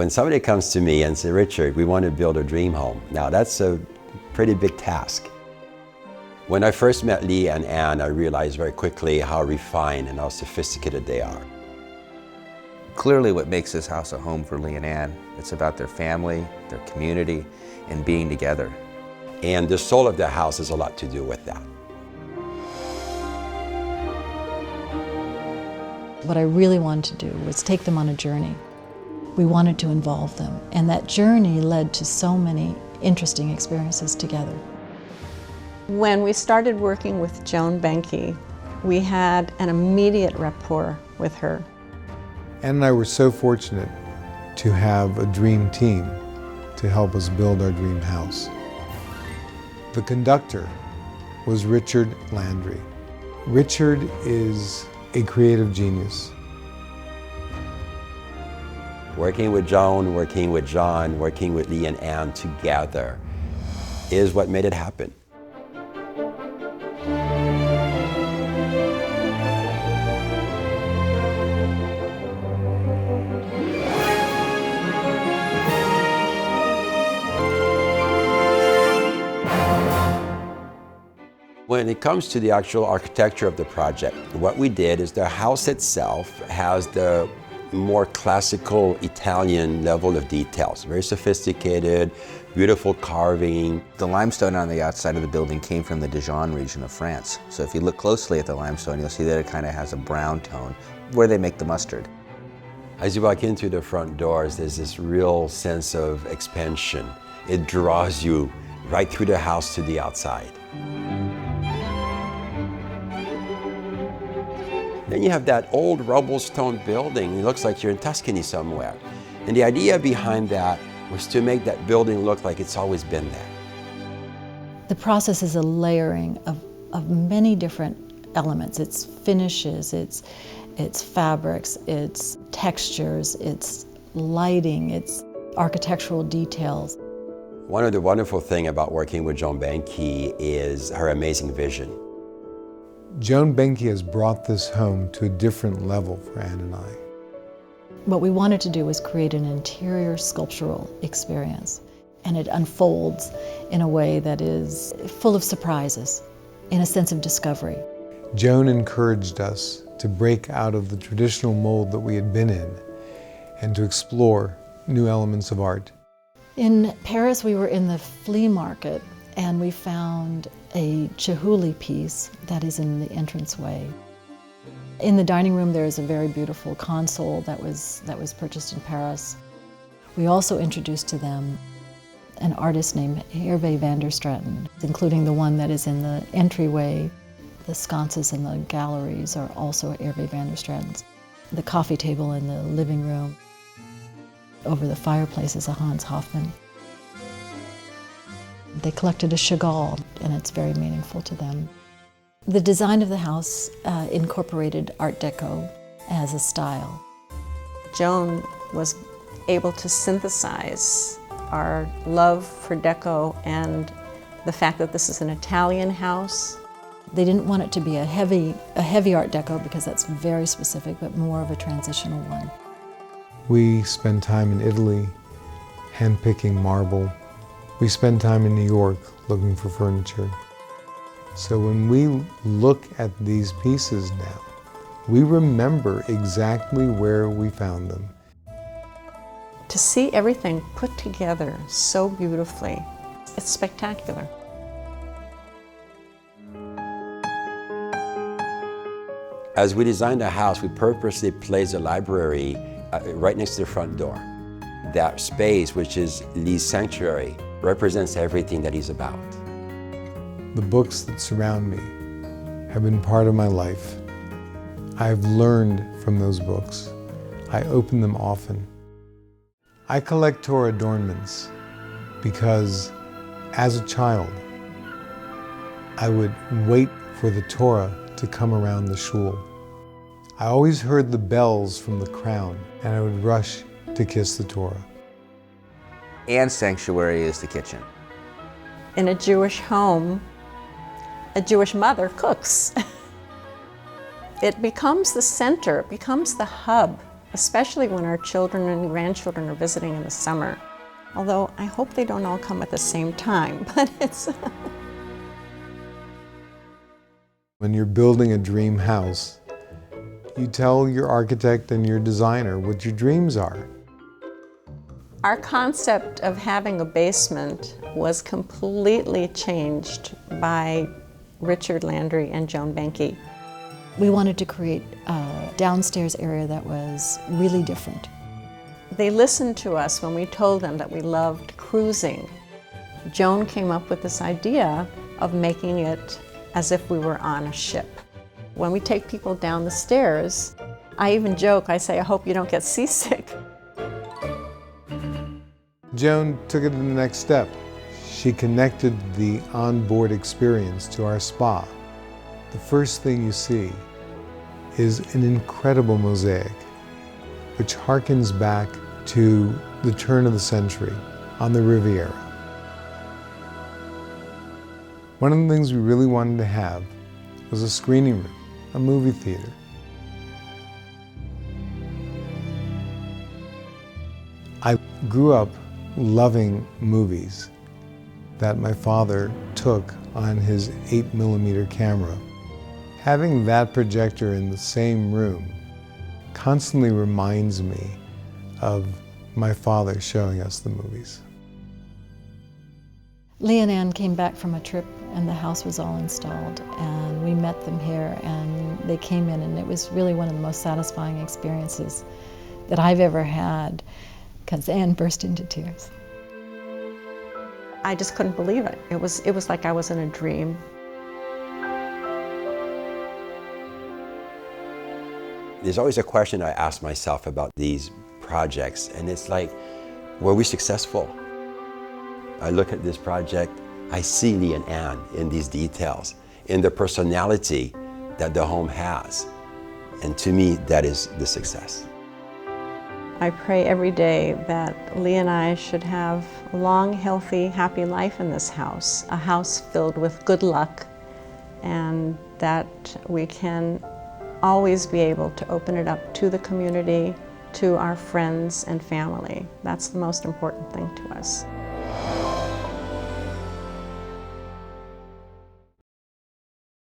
When somebody comes to me and says, Richard, we want to build a dream home. Now that's a pretty big task. When I first met Lee and Ann, I realized very quickly how refined and how sophisticated they are. Clearly what makes this house a home for Lee and Ann, it's about their family, their community, and being together. And the soul of the house has a lot to do with that. What I really wanted to do was take them on a journey. We wanted to involve them, and that journey led to so many interesting experiences together. When we started working with Joan Benke, we had an immediate rapport with her. Ann and I were so fortunate to have a dream team to help us build our dream house. The conductor was Richard Landry. Richard is a creative genius. Working with Joan, working with John, working with Lee and Ann together is what made it happen. When it comes to the actual architecture of the project, what we did is the house itself has the more classical Italian level of details, very sophisticated, beautiful carving. The limestone on the outside of the building came from the Dijon region of France. So if you look closely at the limestone, you'll see that it kind of has a brown tone where they make the mustard. As you walk in through the front doors, there's this real sense of expansion. It draws you right through the house to the outside. Then you have that old rubble stone building. It looks like you're in Tuscany somewhere. And the idea behind that was to make that building look like it's always been there. The process is a layering of many different elements. It's finishes, it's fabrics, it's textures, it's lighting, it's architectural details. One of the wonderful things about working with Joan Benke is her amazing vision. Joan Benke has brought this home to a different level for Ann and I. What we wanted to do was create an interior sculptural experience, and it unfolds in a way that is full of surprises, in a sense of discovery. Joan encouraged us to break out of the traditional mold that we had been in and to explore new elements of art. In Paris, we were in the flea market and we found a Chihuly piece that is in the entranceway. In the dining room, there is a very beautiful console that was purchased in Paris. We also introduced to them an artist named Hervé van der Straten, including the one that is in the entryway. The sconces and the galleries are also Hervé van der Straten's. The coffee table in the living room. Over the fireplace is a Hans Hofmann. They collected a Chagall, and it's very meaningful to them. The design of the house incorporated Art Deco as a style. Joan was able to synthesize our love for deco and the fact that this is an Italian house. They didn't want it to be a heavy Art Deco because that's very specific, but more of a transitional one. We spend time in Italy handpicking marble. We spend time in New York looking for furniture. So when we look at these pieces now, we remember exactly where we found them. To see everything put together so beautifully, it's spectacular. As we designed the house, we purposely placed a library right next to the front door. That space, which is Lee's sanctuary, represents everything that he's about. The books that surround me have been part of my life. I've learned from those books. I open them often. I collect Torah adornments because as a child, I would wait for the Torah to come around the shul. I always heard the bells from the crown, and I would rush to kiss the Torah. Ann's sanctuary is the kitchen. In a Jewish home, a Jewish mother cooks. It becomes the center, it becomes the hub especially when our children and grandchildren are visiting in the summer. Although I hope they don't all come at the same time, but it's... When you're building a dream house, you tell your architect and your designer what your dreams are. Our concept of having a basement was completely changed by Richard Landry and Joan Benke. We wanted to create a downstairs area that was really different. They listened to us when we told them that we loved cruising. Joan came up with this idea of making it as if we were on a ship. When we take people down the stairs, I even joke, I say, I hope you don't get seasick. Joan took it to the next step. She connected the onboard experience to our spa. The first thing you see is an incredible mosaic, which harkens back to the turn of the century on the Riviera. One of the things we really wanted to have was a screening room, a movie theater. I grew up loving movies that my father took on his 8mm camera. Having that projector in the same room constantly reminds me of my father showing us the movies. Lee and Ann came back from a trip and the house was all installed, and we met them here and they came in, and it was really one of the most satisfying experiences that I've ever had, because Ann burst into tears. I just couldn't believe it. It was like I was in a dream. There's always a question I ask myself about these projects, and it's like, were we successful? I look at this project, I see Lee and Ann in these details, in the personality that the home has. And to me, that is the success. I pray every day that Lee and I should have a long, healthy, happy life in this house, a house filled with good luck, and that we can always be able to open it up to the community, to our friends and family. That's the most important thing to us.